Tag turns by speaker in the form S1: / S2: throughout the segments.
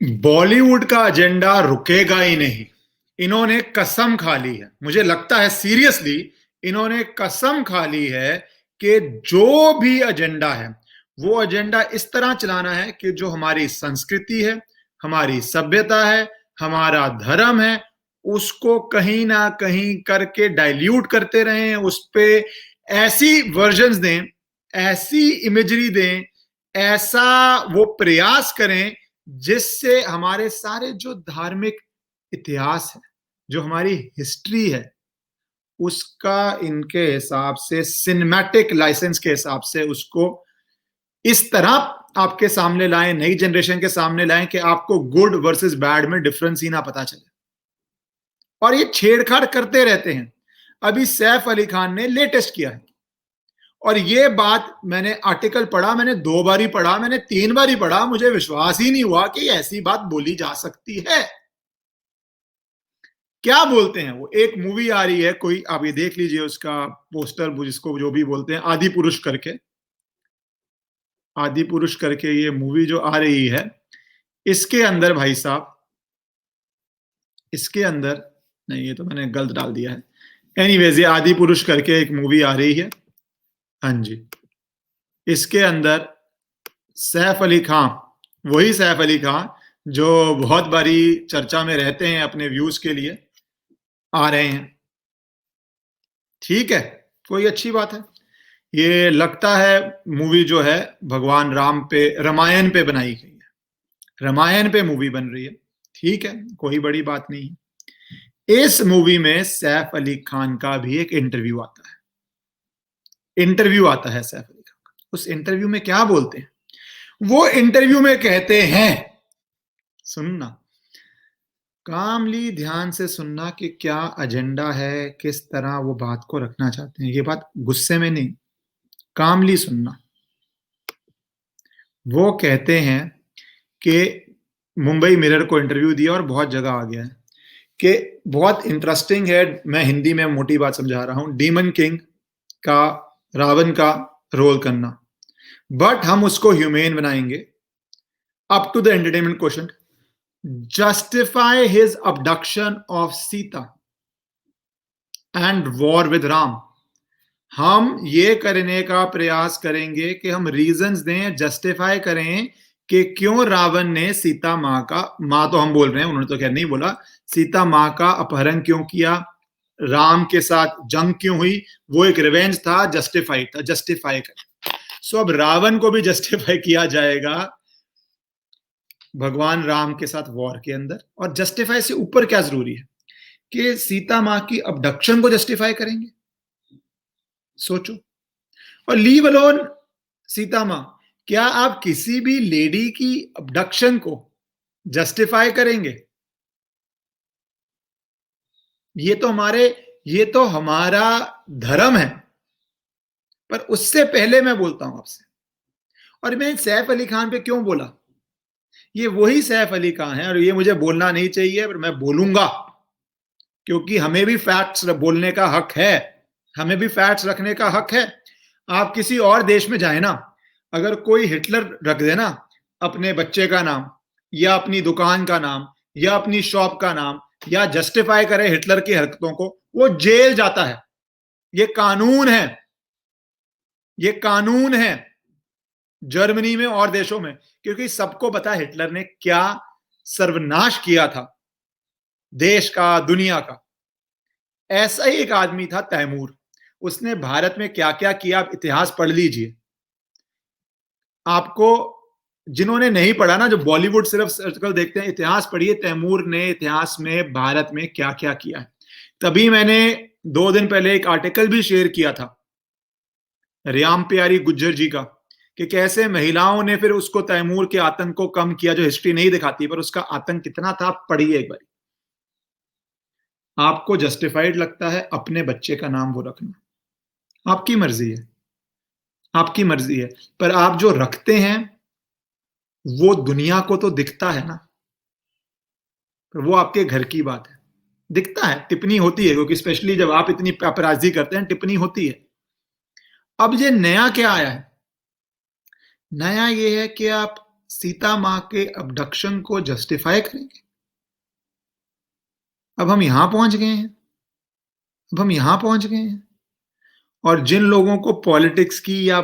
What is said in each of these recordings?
S1: बॉलीवुड का एजेंडा रुकेगा ही नहीं। इन्होंने कसम खा ली है, मुझे लगता है सीरियसली इन्होंने कसम खा ली है कि जो भी एजेंडा है वो एजेंडा इस तरह चलाना है कि जो हमारी संस्कृति है, हमारी सभ्यता है, हमारा धर्म है, उसको कहीं ना कहीं करके डाइल्यूट करते रहें, उस पे ऐसी वर्जन्स दें, ऐसी इमेजरी दें, ऐसा वो प्रयास करें जिससे हमारे सारे जो धार्मिक इतिहास है, जो हमारी हिस्ट्री है, उसका इनके हिसाब से सिनेमैटिक लाइसेंस के हिसाब से उसको इस तरह आपके सामने लाएं, नई जनरेशन के सामने लाएं कि आपको गुड वर्सेस बैड में डिफरेंस ही ना पता चले। और ये छेड़छाड़ करते रहते हैं। अभी सैफ अली खान ने लेटेस्ट किया है, और ये बात मैंने आर्टिकल पढ़ा, मैंने 2 बार ही पढ़ा, मैंने 3 बार ही पढ़ा, मुझे विश्वास ही नहीं हुआ कि ऐसी बात बोली जा सकती है। क्या बोलते हैं वो, एक मूवी आ रही है कोई, आप ये देख लीजिए उसका पोस्टर, जिसको जो भी बोलते हैं, आदि पुरुष करके, आदि पुरुष करके ये मूवी जो आ रही है, इसके अंदर भाई साहब, इसके अंदर नहीं, ये तो मैंने गलत डाल दिया है। एनीवेज, ये आदि पुरुष करके एक मूवी आ रही है, हाँ जी। इसके अंदर सैफ अली खान, वही सैफ अली खान जो बहुत बारी चर्चा में रहते हैं अपने व्यूज के लिए, आ रहे हैं। ठीक है, कोई अच्छी बात है। ये लगता है मूवी जो है भगवान राम पे, रामायण पे बनाई गई है, रामायण पे मूवी बन रही है। ठीक है, कोई बड़ी बात नहीं है। इस मूवी में सैफ अली खान का भी एक इंटरव्यू आता है, इंटरव्यू आता है सैफ अली खान का। उस इंटरव्यू में क्या बोलते हैं, वो इंटरव्यू में कहते हैं, सुनना कामली, ध्यान से सुनना कि क्या एजेंडा है, किस तरह वो बात को रखना चाहते हैं। ये बात गुस्से में नहीं, कामली सुनना। वो कहते हैं कि मुंबई मिरर को इंटरव्यू दिया और बहुत जगह आ गया है कि बहुत इंटरेस्टिंग है, मैं हिंदी में मोटी बात समझा रहा हूं, डीमन किंग का, रावण का रोल करना, बट हम उसको ह्यूमेन बनाएंगे up to the entertainment question, justify his abduction of Sita and war with Ram. हम ये करने का प्रयास करेंगे कि हम रीजंस दें, जस्टिफाई करें कि क्यों रावण ने सीता माँ का, माँ तो हम बोल रहे हैं, उन्होंने तो खैर नहीं बोला, सीता माँ का अपहरण क्यों किया, राम के साथ जंग क्यों हुई, वो एक रिवेंज था, जस्टिफाई था, जस्टिफाई कर। सो अब रावण को भी जस्टिफाई किया जाएगा भगवान राम के साथ वॉर के अंदर। और जस्टिफाई से ऊपर क्या जरूरी है कि सीता माँ की अबडक्शन को जस्टिफाई करेंगे, सोचो। और लीव अलोन सीता मां, क्या आप किसी भी लेडी की अबडक्शन को जस्टिफाई करेंगे? ये तो हमारा धर्म है। पर उससे पहले मैं बोलता हूं आपसे, और मैं सैफ अली खान पे क्यों बोला, ये वही सैफ अली खान है, और ये मुझे बोलना नहीं चाहिए पर मैं बोलूंगा, क्योंकि हमें भी फैक्ट्स बोलने का हक है, हमें भी फैक्ट्स रखने का हक है। आप किसी और देश में जाए ना, अगर कोई हिटलर रख देना अपने बच्चे का नाम, या अपनी दुकान का नाम, या अपनी शॉप का नाम, या जस्टिफाई करे हिटलर की हरकतों को, वो जेल जाता है। ये कानून है, ये कानून है जर्मनी में और देशों में, क्योंकि सबको पता है हिटलर ने क्या सर्वनाश किया था देश का, दुनिया का। ऐसा ही एक आदमी था तैमूर, उसने भारत में क्या क्या किया, आप इतिहास पढ़ लीजिए। आपको, जिन्होंने नहीं पढ़ा ना, जो बॉलीवुड सिर्फ सर्कल देखते हैं, इतिहास पढ़िए, तैमूर ने इतिहास में भारत में क्या क्या किया है। तभी मैंने 2 दिन पहले एक आर्टिकल भी शेयर किया था रियाम प्यारी गुज्जर जी का, कि कैसे महिलाओं ने फिर उसको, तैमूर के आतंक को कम किया, जो हिस्ट्री नहीं दिखाती, पर उसका आतंक कितना था, पढ़िए एक बार। आपको जस्टिफाइड लगता है अपने बच्चे का नाम वो रखना, आपकी मर्जी है, आपकी मर्जी है, पर आप जो रखते हैं वो दुनिया को तो दिखता है ना, पर वो आपके घर की बात है, दिखता है, टिप्पणी होती है, क्योंकि स्पेशली जब आप इतनी पेपराजी करते हैं, टिप्पणी होती है। अब ये नया क्या आया है, नया ये है कि आप सीता मां के अबडक्शन को जस्टिफाई करेंगे? अब हम यहां पहुंच गए हैं। अब हम यहां पहुंच गए हैं। और जिन लोगों को पॉलिटिक्स की या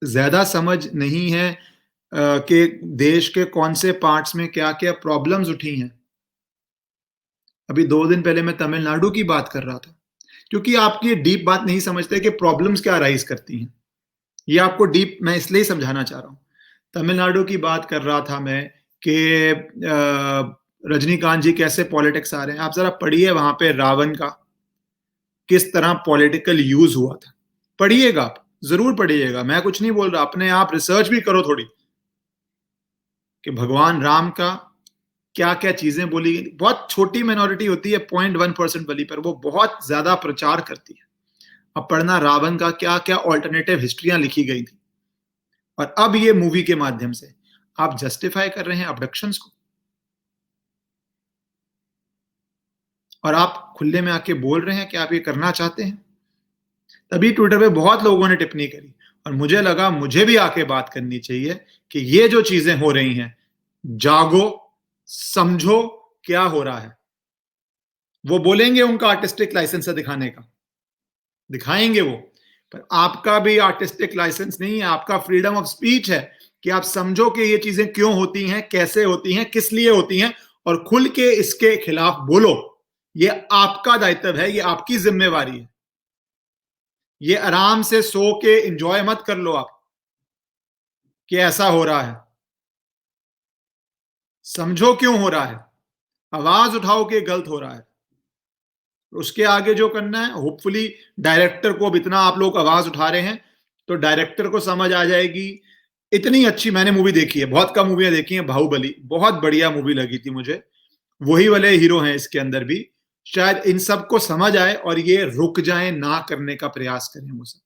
S1: ज्यादा समझ नहीं है कि देश के कौन से पार्ट्स में क्या क्या प्रॉब्लम्स उठी हैं। अभी 2 दिन पहले मैं तमिलनाडु की बात कर रहा था, क्योंकि आपकी डीप बात नहीं समझते कि प्रॉब्लम्स क्या राइज करती हैं। ये आपको डीप मैं इसलिए समझाना चाह रहा हूं। तमिलनाडु की बात कर रहा था मैं कि रजनीकांत जी कैसे पॉलिटिक्स आ रहे हैं। आप जरा पढ़िए वहां पे रावण का किस तरह पॉलिटिकल यूज हुआ था। पढ़िएगा, आप जरूर पढ़िएगा, मैं कुछ नहीं बोल रहा, अपने आप रिसर्च भी करो थोड़ी कि भगवान राम का क्या क्या चीजें बोली गई। बहुत छोटी माइनॉरिटी होती है 0.1% वाली, पर वो बहुत ज्यादा प्रचार करती है। अब पढ़ना रावण का क्या क्या ऑल्टरनेटिव हिस्ट्रियां लिखी गई थी, और अब ये मूवी के माध्यम से आप जस्टिफाई कर रहे हैं अबडक्शंस को, और आप खुले में आके बोल रहे हैं कि आप ये करना चाहते हैं। तभी ट्विटर पे बहुत लोगों ने टिप्पणी करी, और मुझे लगा मुझे भी आके बात करनी चाहिए कि ये जो चीजें हो रही हैं, जागो, समझो क्या हो रहा है। वो बोलेंगे उनका आर्टिस्टिक लाइसेंस है दिखाने का, दिखाएंगे वो, पर आपका भी आर्टिस्टिक लाइसेंस नहीं है, आपका फ्रीडम ऑफ स्पीच है कि आप समझो कि ये चीजें क्यों होती हैं, कैसे होती हैं, किस लिए होती हैं, और खुल के इसके खिलाफ बोलो। ये आपका दायित्व है, ये आपकी जिम्मेवारी है। ये आराम से सो के एंजॉय मत कर लो आप कि ऐसा हो रहा है। समझो क्यों हो रहा है, आवाज उठाओ कि गलत हो रहा है। उसके आगे जो करना है, होपफुली डायरेक्टर को, अब इतना आप लोग आवाज उठा रहे हैं तो डायरेक्टर को समझ आ जाएगी। इतनी अच्छी मैंने मूवी देखी है, बहुत कम मूवियां देखी हैं। बाहुबली बहुत बढ़िया मूवी लगी थी मुझे। वही वाले हीरो हैं इसके अंदर भी। शायद इन सबको समझ आए और ये रुक जाएं, ना करने का प्रयास करें, वो सब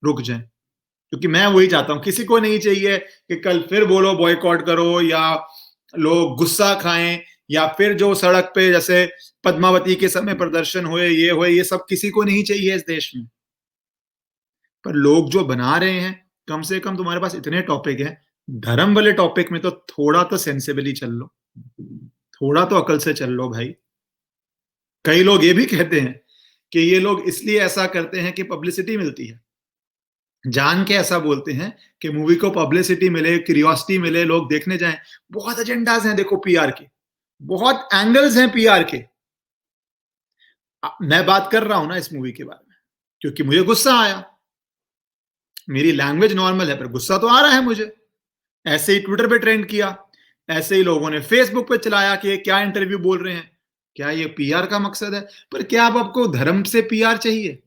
S1: रुक जाएं। क्योंकि मैं वही चाहता हूं, किसी को नहीं चाहिए कि कल फिर बोलो बॉयकॉट करो, या लोग गुस्सा खाएं, या फिर जो सड़क पे जैसे पद्मावती के समय प्रदर्शन हुए, ये सब किसी को नहीं चाहिए इस देश में। पर लोग जो बना रहे हैं, कम से कम तुम्हारे पास इतने टॉपिक हैं, धर्म वाले टॉपिक में तो थोड़ा तो सेंसिबली चल लो, थोड़ा तो अकल से चल लो भाई। कई लोग ये भी कहते हैं कि ये लोग इसलिए ऐसा करते हैं कि पब्लिसिटी मिलती है, जान के ऐसा बोलते हैं कि मूवी को पब्लिसिटी मिले, क्यूरियोसिटी मिले, लोग देखने जाएं। बहुत एजेंडाज हैं देखो पीआर के, बहुत एंगल्स हैं पीआर के। मैं बात कर रहा हूं ना इस मूवी के बारे में क्योंकि मुझे गुस्सा आया। मेरी लैंग्वेज नॉर्मल है पर गुस्सा तो आ रहा है मुझे। ऐसे ही ट्विटर पे ट्रेंड किया, ऐसे ही लोगों ने फेसबुक पे चलाया कि क्या इंटरव्यू बोल रहे हैं, क्या ये पीआर का मकसद है? पर क्या अब आपको धर्म से पीआर चाहिए?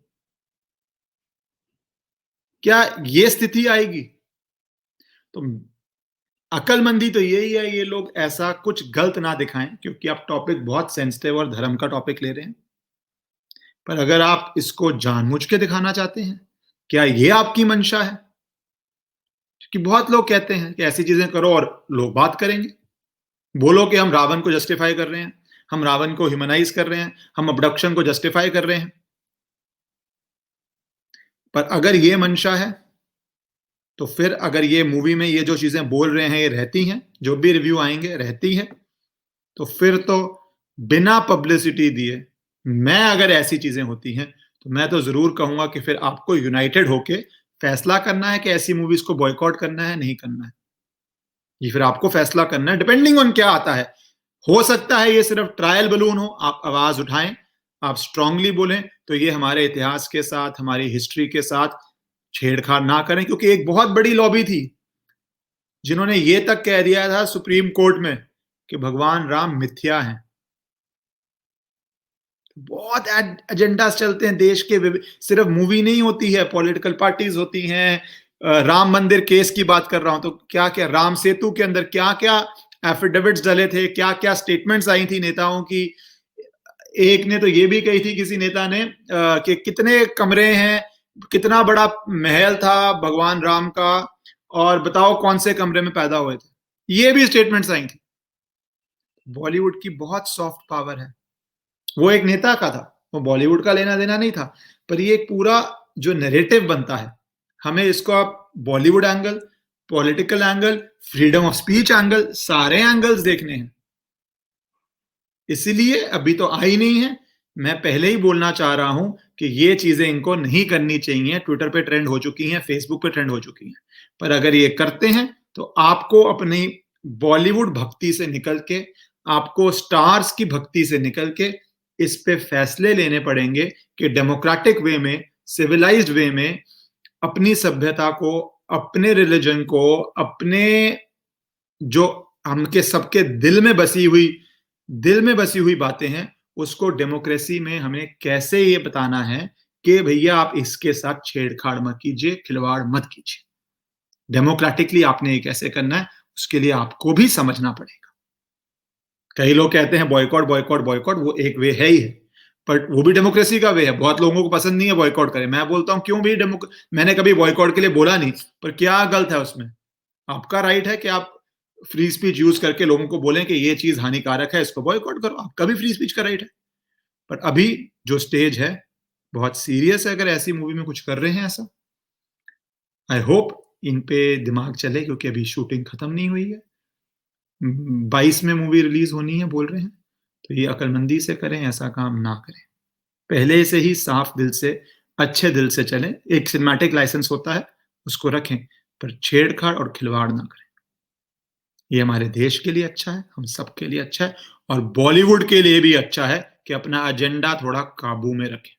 S1: क्या ये स्थिति आएगी? तो अकलमंदी तो यही है, ये लोग ऐसा कुछ गलत ना दिखाएं, क्योंकि आप टॉपिक बहुत सेंसिटिव और धर्म का टॉपिक ले रहे हैं। पर अगर आप इसको जानबूझ के दिखाना चाहते हैं, क्या ये आपकी मंशा है? क्योंकि बहुत लोग कहते हैं कि ऐसी चीजें करो और लोग बात करेंगे। बोलो कि हम रावण को जस्टिफाई कर रहे हैं, हम रावण को ह्यूमनाइज कर रहे हैं, हम अबडक्शन को जस्टिफाई कर रहे हैं। पर अगर ये मंशा है, तो फिर अगर ये मूवी में ये जो चीजें बोल रहे हैं ये रहती हैं, जो भी रिव्यू आएंगे रहती है, तो फिर तो बिना पब्लिसिटी दिए, मैं अगर ऐसी चीजें होती हैं तो मैं तो जरूर कहूंगा कि फिर आपको यूनाइटेड होके फैसला करना है कि ऐसी मूवीज को बॉयकॉट करना है, नहीं करना है। ये फिर आपको फैसला करना है डिपेंडिंग ऑन क्या आता है। हो सकता है ये सिर्फ ट्रायल बलून हो, आप आवाज उठाएं, आप स्ट्रांगली बोलें, तो ये हमारे इतिहास के साथ, हमारी हिस्ट्री के साथ छेड़छाड़ ना करें। क्योंकि एक बहुत बड़ी लॉबी थी जिन्होंने ये तक कह दिया था सुप्रीम कोर्ट में कि भगवान राम मिथ्या हैं। बहुत एजेंडास चलते हैं देश के, सिर्फ मूवी नहीं होती है, पॉलिटिकल पार्टीज होती हैं। राम मंदिर केस की बात कर रहा हूं तो क्या क्या राम सेतु के अंदर क्या क्या एफिडेविट्स डले थे, क्या क्या स्टेटमेंट्स आई थी नेताओं की। एक ने तो ये भी कही थी किसी नेता ने कि कितने कमरे हैं, कितना बड़ा महल था भगवान राम का, और बताओ कौन से कमरे में पैदा हुए थे। ये भी स्टेटमेंट्स आई थी। बॉलीवुड की बहुत सॉफ्ट पावर है। वो एक नेता का था, वो बॉलीवुड का लेना देना नहीं था। पर ये एक पूरा जो नैरेटिव बनता है, हमें इसको आप Bollywood angle, political angle, freedom of speech angle, सारे एंगल्स देखने हैं। इसलिए अभी तो आई नहीं है। मैं पहले ही बोलना चाह रहा हूं कि ये चीजें इनको नहीं करनी चाहिए। ट्विटर पे ट्रेंड हो चुकी हैं, फेसबुक पे ट्रेंड हो चुकी हैं, पर अगर ये करते हैं तो आपको अपनी बॉलीवुड भक्ति से निकल के, आपको स्टार्स की भक्ति से निकल के इस पे फैसले लेने पड़ेंगे कि डेमोक्रेटिक वे में, सिविलाइज्ड वे में अपनी सभ्यता को, अपने रिलीजन को, अपने जो हमके सबके दिल में बसी हुई बातें हैं, उसको डेमोक्रेसी में हमें कैसे ये बताना है कि भैया आप इसके साथ छेड़छाड़ मत कीजिए, खिलवाड़ मत कीजिए। डेमोक्रेटिकली आपने ये कैसे करना है, उसके लिए आपको भी समझना पड़ेगा। कई लोग कहते हैं बॉयकॉट बॉयकॉट बॉयकॉट, वो एक वे है ही है, पर वो भी डेमोक्रेसी का वे है। बहुत लोगों को पसंद नहीं है बॉयकॉट करें। मैं बोलता हूं क्यों भी मैंने कभी बॉयकॉट के लिए बोला नहीं, पर क्या गलत है उसमें? आपका राइट है कि आप फ्री स्पीच यूज करके लोगों को बोलें कि ये चीज हानिकारक है, इसको बॉयकॉट करो। आपका भी फ्री स्पीच का राइट है। पर अभी जो स्टेज है बहुत सीरियस है। अगर ऐसी मूवी में कुछ कर रहे हैं ऐसा, आई होप इन पे दिमाग चले, क्योंकि अभी शूटिंग खत्म नहीं हुई है। 22 में मूवी रिलीज होनी है बोल रहे हैं, तो ये अकलमंदी से करें, ऐसा काम ना करें। पहले से ही साफ दिल से, अच्छे दिल से चलें। एक सिनेमैटिक लाइसेंस होता है, उसको रखें, पर छेड़छाड़ और खिलवाड़ ना करें। ये हमारे देश के लिए अच्छा है, हम सबके लिए अच्छा है, और बॉलीवुड के लिए भी अच्छा है कि अपना एजेंडा थोड़ा काबू में रखें।